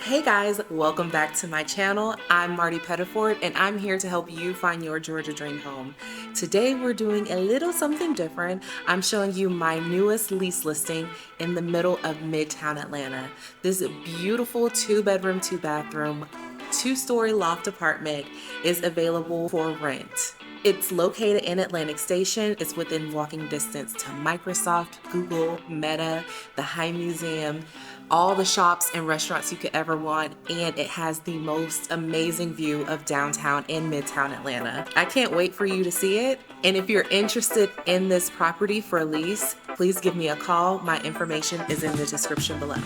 Hey guys, welcome back to my channel. I'm Marty Pettiford and I'm here to help you find your Georgia dream home. Today we're doing a little something different. I'm showing you my newest lease listing in the middle of Midtown Atlanta. This beautiful 2-bedroom, 2-bathroom, 2-story loft apartment is available for rent. It's located in Atlantic Station. It's within walking distance to Microsoft, Google, Meta, the High Museum, all the shops and restaurants you could ever want, and it has the most amazing view of downtown and Midtown Atlanta. I can't wait for you to see it. And if you're interested in this property for lease, please give me a call. My information is in the description below.